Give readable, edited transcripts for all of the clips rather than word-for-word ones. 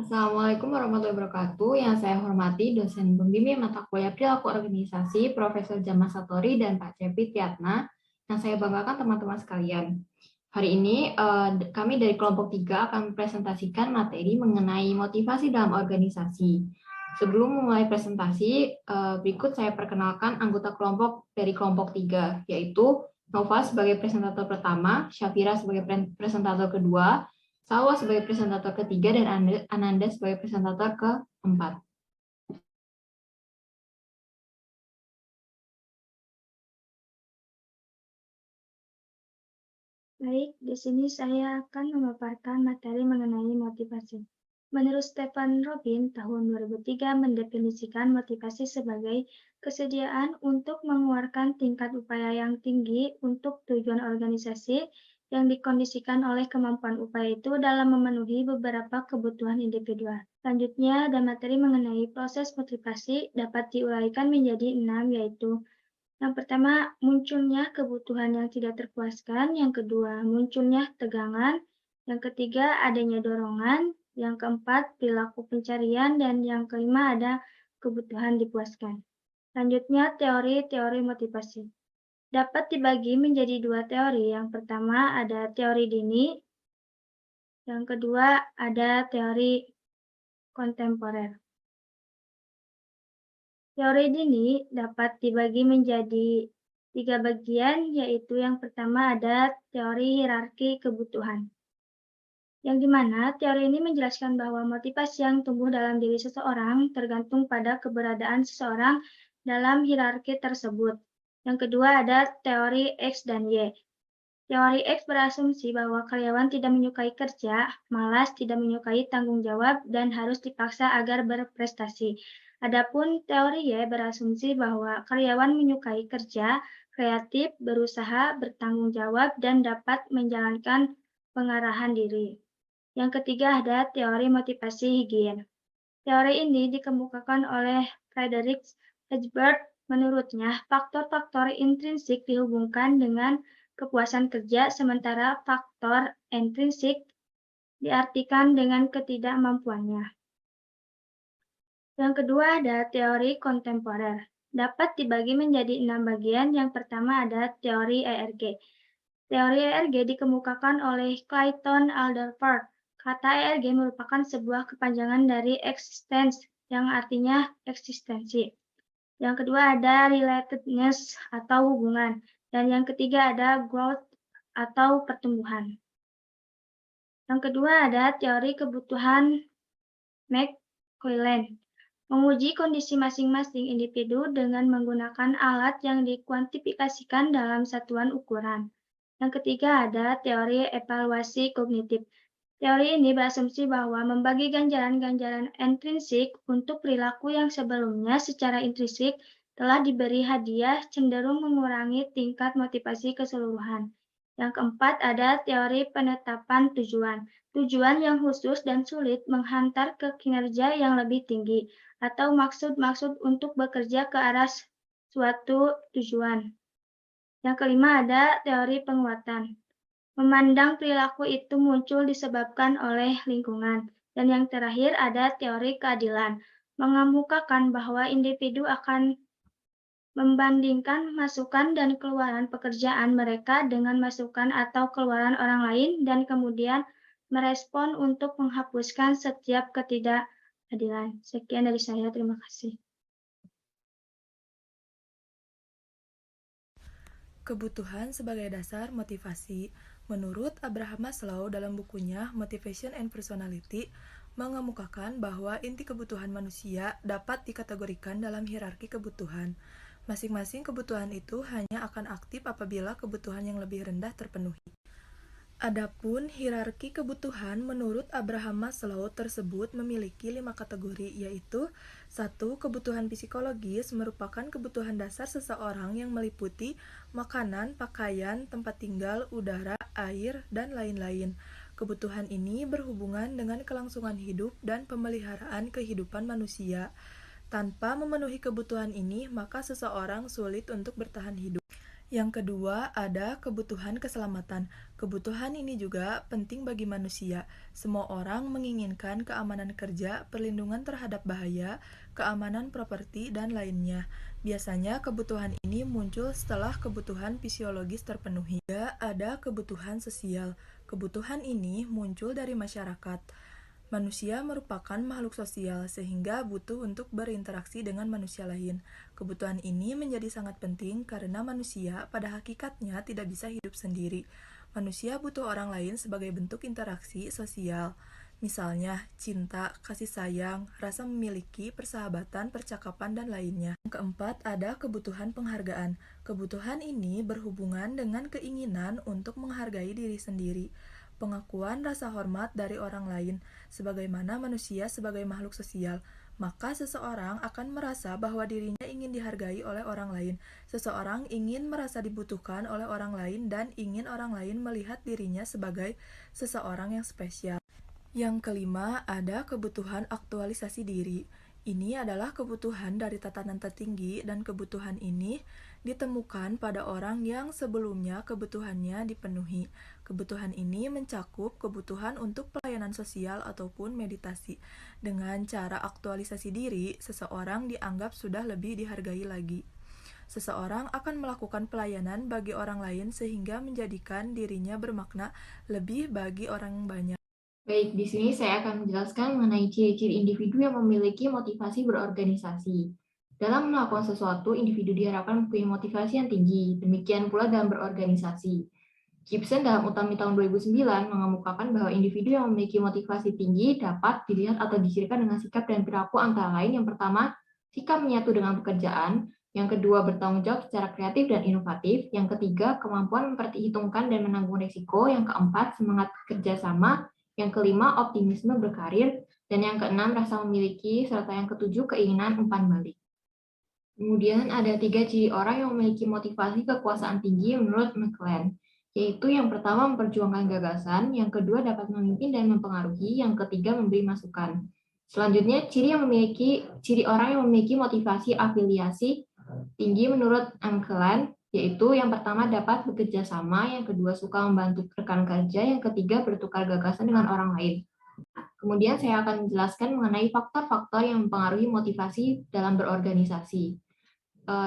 Assalamualaikum warahmatullahi wabarakatuh. Yang saya hormati dosen pembimbing mata kuliah perilaku organisasi Profesor Jamal Satori dan Pak Cepi Tiatna. Yang saya banggakan teman-teman sekalian. Hari ini kami dari kelompok 3 akan mempresentasikan materi mengenai motivasi dalam organisasi. Sebelum memulai presentasi, berikut saya perkenalkan anggota kelompok dari kelompok 3, yaitu Nova sebagai presentator pertama, Syafira sebagai presentator kedua, Salwa sebagai presentator ketiga, dan Ananda sebagai presentator keempat. Baik, di sini saya akan memaparkan materi mengenai motivasi. Menurut Stephen Robin, tahun 2003 mendefinisikan motivasi sebagai kesediaan untuk mengeluarkan tingkat upaya yang tinggi untuk tujuan organisasi yang dikondisikan oleh kemampuan upaya itu dalam memenuhi beberapa kebutuhan individual. Selanjutnya, ada materi mengenai proses motivasi dapat diuraikan menjadi 6, yaitu yang pertama, munculnya kebutuhan yang tidak terpuaskan. Yang kedua, munculnya tegangan. Yang ketiga, adanya dorongan. Yang keempat, perilaku pencarian. Dan yang kelima, ada kebutuhan dipuaskan. Selanjutnya, teori-teori motivasi. Dapat dibagi menjadi dua teori. Yang pertama, ada teori dini. Yang kedua, ada teori kontemporer. Teori dini dapat dibagi menjadi 3 bagian, yaitu yang pertama ada teori hierarki kebutuhan, yang dimana teori ini menjelaskan bahwa motivasi yang tumbuh dalam diri seseorang tergantung pada keberadaan seseorang dalam hierarki tersebut. Yang kedua ada teori X dan Y. Teori X berasumsi bahwa karyawan tidak menyukai kerja, malas, tidak menyukai tanggung jawab, dan harus dipaksa agar berprestasi. Adapun teori Y berasumsi bahwa karyawan menyukai kerja, kreatif, berusaha, bertanggung jawab, dan dapat menjalankan pengarahan diri. Yang ketiga ada teori motivasi higien. Teori ini dikemukakan oleh Frederick Herzberg. Menurutnya, faktor-faktor intrinsik dihubungkan dengan kepuasan kerja, sementara faktor intrinsik diartikan dengan ketidakmampuannya. Yang kedua ada teori kontemporer. Dapat dibagi menjadi 6 bagian. Yang pertama ada teori ERG. Teori ERG dikemukakan oleh Clayton Alderfer. Kata ERG merupakan sebuah kepanjangan dari existence, yang artinya eksistensi. Yang kedua ada relatedness atau hubungan. Dan yang ketiga ada growth atau pertumbuhan. Yang kedua ada teori kebutuhan McClelland. Menguji kondisi masing-masing individu dengan menggunakan alat yang dikuantifikasikan dalam satuan ukuran. Yang ketiga ada teori evaluasi kognitif. Teori ini berasumsi bahwa membagi ganjaran-ganjaran intrinsik untuk perilaku yang sebelumnya secara intrinsik telah diberi hadiah cenderung mengurangi tingkat motivasi keseluruhan. Yang keempat ada teori penetapan tujuan. Tujuan yang khusus dan sulit menghantar ke kinerja yang lebih tinggi atau maksud-maksud untuk bekerja ke arah suatu tujuan. Yang kelima ada teori penguatan. Memandang perilaku itu muncul disebabkan oleh lingkungan. Dan yang terakhir ada teori keadilan. Mengemukakan bahwa individu akan membandingkan masukan dan keluaran pekerjaan mereka dengan masukan atau keluaran orang lain dan kemudian merespon untuk menghapuskan setiap ketidakadilan. Sekian dari saya, terima kasih. Kebutuhan sebagai dasar motivasi. Menurut Abraham Maslow dalam bukunya Motivation and Personality, mengemukakan bahwa inti kebutuhan manusia dapat dikategorikan dalam hierarki kebutuhan. Masing-masing kebutuhan itu hanya akan aktif apabila kebutuhan yang lebih rendah terpenuhi. Adapun hierarki kebutuhan menurut Abraham Maslow tersebut memiliki 5 kategori, yaitu 1. Kebutuhan psikologis merupakan kebutuhan dasar seseorang yang meliputi makanan, pakaian, tempat tinggal, udara, air, dan lain-lain. Kebutuhan ini berhubungan dengan kelangsungan hidup dan pemeliharaan kehidupan manusia. Tanpa memenuhi kebutuhan ini, maka seseorang sulit untuk bertahan hidup. Yang kedua, ada kebutuhan keselamatan. Kebutuhan ini juga penting bagi manusia. Semua orang menginginkan keamanan kerja, perlindungan terhadap bahaya, keamanan properti, dan lainnya. Biasanya kebutuhan ini muncul setelah kebutuhan fisiologis terpenuhi. Ada kebutuhan sosial. Kebutuhan ini muncul dari masyarakat. Manusia merupakan makhluk sosial sehingga butuh untuk berinteraksi dengan manusia lain. Kebutuhan ini menjadi sangat penting karena manusia pada hakikatnya tidak bisa hidup sendiri. Manusia butuh orang lain sebagai bentuk interaksi sosial. Misalnya, cinta, kasih sayang, rasa memiliki, persahabatan, percakapan, dan lainnya. Yang keempat, ada kebutuhan penghargaan. Kebutuhan ini berhubungan dengan keinginan untuk menghargai diri sendiri. Pengakuan rasa hormat dari orang lain, sebagaimana manusia sebagai makhluk sosial, maka seseorang akan merasa bahwa dirinya ingin dihargai oleh orang lain. Seseorang ingin merasa dibutuhkan oleh orang lain dan ingin orang lain melihat dirinya sebagai seseorang yang spesial. Yang kelima, ada kebutuhan aktualisasi diri. Ini adalah kebutuhan dari tatanan tertinggi dan kebutuhan ini ditemukan pada orang yang sebelumnya kebutuhannya dipenuhi. Kebutuhan ini mencakup kebutuhan untuk pelayanan sosial ataupun meditasi. Dengan cara aktualisasi diri, seseorang dianggap sudah lebih dihargai lagi. Seseorang akan melakukan pelayanan bagi orang lain sehingga menjadikan dirinya bermakna lebih bagi orang banyak. Baik, di sini saya akan menjelaskan mengenai ciri-ciri individu yang memiliki motivasi berorganisasi. Dalam melakukan sesuatu, individu diharapkan mempunyai motivasi yang tinggi, demikian pula dalam berorganisasi. Gibson dalam Utami tahun 2009 mengemukakan bahwa individu yang memiliki motivasi tinggi dapat dilihat atau dicirikan dengan sikap dan perilaku antara lain. Yang pertama, sikap menyatu dengan pekerjaan. Yang kedua, bertanggung jawab secara kreatif dan inovatif. Yang ketiga, kemampuan memperhitungkan dan menanggung risiko. Yang keempat, semangat kerjasama. Yang kelima, optimisme berkarir. Dan yang keenam, rasa memiliki. Serta yang ketujuh, keinginan umpan balik. Kemudian ada 3 ciri orang yang memiliki motivasi kekuasaan tinggi menurut McLean, yaitu yang pertama memperjuangkan gagasan, yang kedua dapat memimpin dan mempengaruhi, yang ketiga memberi masukan. Selanjutnya, ciri orang yang memiliki motivasi afiliasi tinggi menurut McLean, yaitu yang pertama dapat bekerja sama, yang kedua suka membantu rekan kerja, yang ketiga bertukar gagasan dengan orang lain. Kemudian saya akan menjelaskan mengenai faktor-faktor yang mempengaruhi motivasi dalam berorganisasi.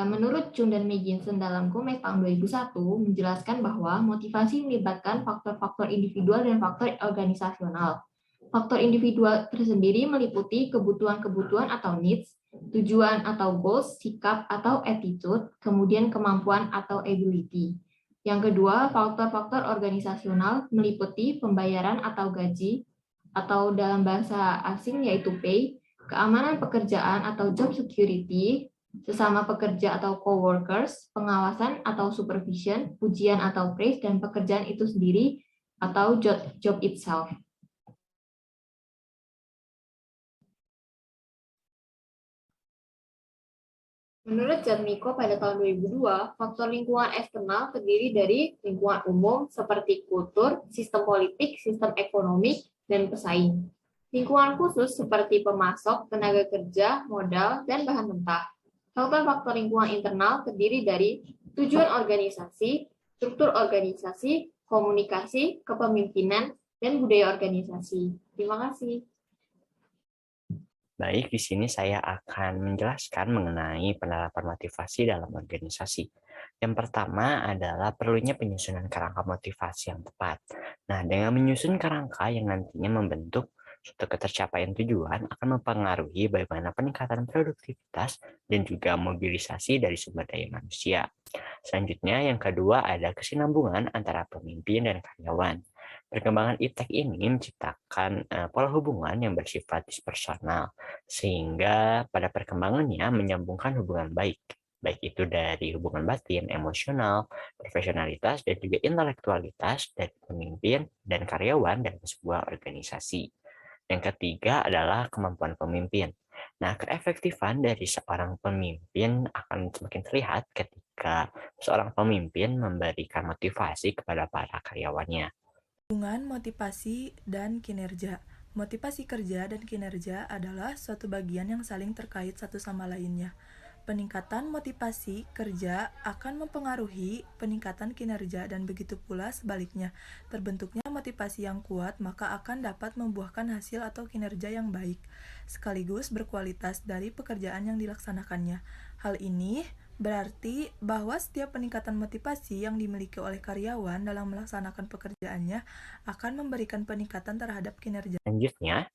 Menurut Chung dan Megginson dalam Gomez tahun 2001 menjelaskan bahwa motivasi melibatkan faktor-faktor individual dan faktor organisasional. Faktor individual tersendiri meliputi kebutuhan-kebutuhan atau needs, tujuan atau goals, sikap atau attitude, kemudian kemampuan atau ability. Yang kedua, faktor-faktor organisasional meliputi pembayaran atau gaji, atau dalam bahasa asing yaitu pay, keamanan pekerjaan atau job security, sesama pekerja atau coworkers, pengawasan atau supervision, pujian atau praise, dan pekerjaan itu sendiri atau job itself. Menurut John Miko pada tahun 2002, faktor lingkungan eksternal terdiri dari lingkungan umum seperti kultur, sistem politik, sistem ekonomi, dan pesaing. Lingkungan khusus seperti pemasok, tenaga kerja, modal, dan bahan mentah. Faktor-faktor lingkungan internal terdiri dari tujuan organisasi, struktur organisasi, komunikasi, kepemimpinan, dan budaya organisasi. Terima kasih. Baik, di sini saya akan menjelaskan mengenai penerapan motivasi dalam organisasi. Yang pertama adalah perlunya penyusunan kerangka motivasi yang tepat. Nah, dengan menyusun kerangka yang nantinya membentuk suatu ketercapaian tujuan akan mempengaruhi bagaimana peningkatan produktivitas dan juga mobilisasi dari sumber daya manusia. Selanjutnya, yang kedua ada kesinambungan antara pemimpin dan karyawan. Perkembangan iptek ini menciptakan pola hubungan yang bersifat dispersonal, sehingga pada perkembangannya menyambungkan hubungan baik itu dari hubungan batin, emosional, profesionalitas, dan juga intelektualitas dari pemimpin dan karyawan dalam sebuah organisasi. Yang ketiga adalah kemampuan pemimpin. Nah, keefektifan dari seorang pemimpin akan semakin terlihat ketika seorang pemimpin memberikan motivasi kepada para karyawannya. Hubungan motivasi dan kinerja. Motivasi kerja dan kinerja adalah suatu bagian yang saling terkait satu sama lainnya. Peningkatan motivasi kerja akan mempengaruhi peningkatan kinerja dan begitu pula sebaliknya. Terbentuknya motivasi yang kuat maka akan dapat membuahkan hasil atau kinerja yang baik, sekaligus berkualitas dari pekerjaan yang dilaksanakannya. Hal ini berarti bahwa setiap peningkatan motivasi yang dimiliki oleh karyawan dalam melaksanakan pekerjaannya akan memberikan peningkatan terhadap kinerja. Selanjutnya,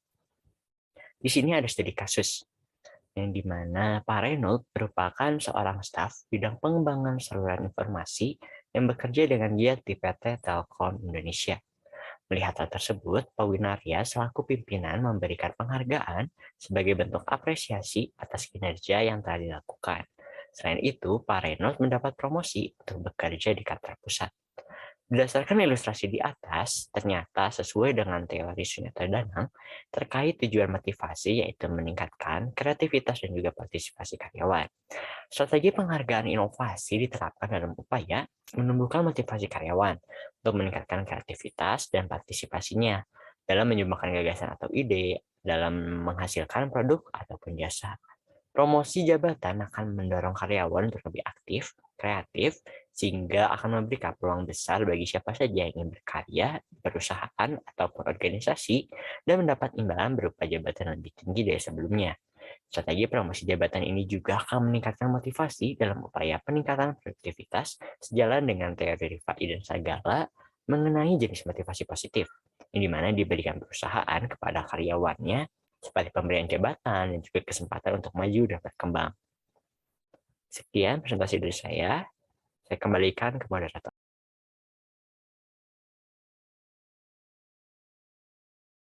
di sini ada studi kasus yang dimana Pak Reynold merupakan seorang staf bidang pengembangan saluran informasi yang bekerja dengan giat di PT Telkom Indonesia. Melihat hal tersebut, Pak Winarya selaku pimpinan memberikan penghargaan sebagai bentuk apresiasi atas kinerja yang telah dilakukan. Selain itu, Pak Reynold mendapat promosi untuk bekerja di kantor pusat. Berdasarkan ilustrasi di atas, ternyata sesuai dengan teori Sunyato Danang terkait tujuan motivasi yaitu meningkatkan kreativitas dan juga partisipasi karyawan. Strategi penghargaan inovasi diterapkan dalam upaya menumbuhkan motivasi karyawan untuk meningkatkan kreativitas dan partisipasinya dalam menyumbangkan gagasan atau ide, dalam menghasilkan produk ataupun jasa. Promosi jabatan akan mendorong karyawan untuk lebih aktif, kreatif, sehingga akan memberikan peluang besar bagi siapa saja yang ingin berkarya di perusahaan ataupun organisasi dan mendapat imbalan berupa jabatan lebih tinggi dari sebelumnya. Strategi promosi jabatan ini juga akan meningkatkan motivasi dalam upaya peningkatan produktivitas sejalan dengan teori Rifai dan Sagala mengenai jenis motivasi positif, yang dimana diberikan perusahaan kepada karyawannya seperti pemberian jabatan dan juga kesempatan untuk maju dan berkembang. Sekian presentasi dari saya kembalikan ke moderator.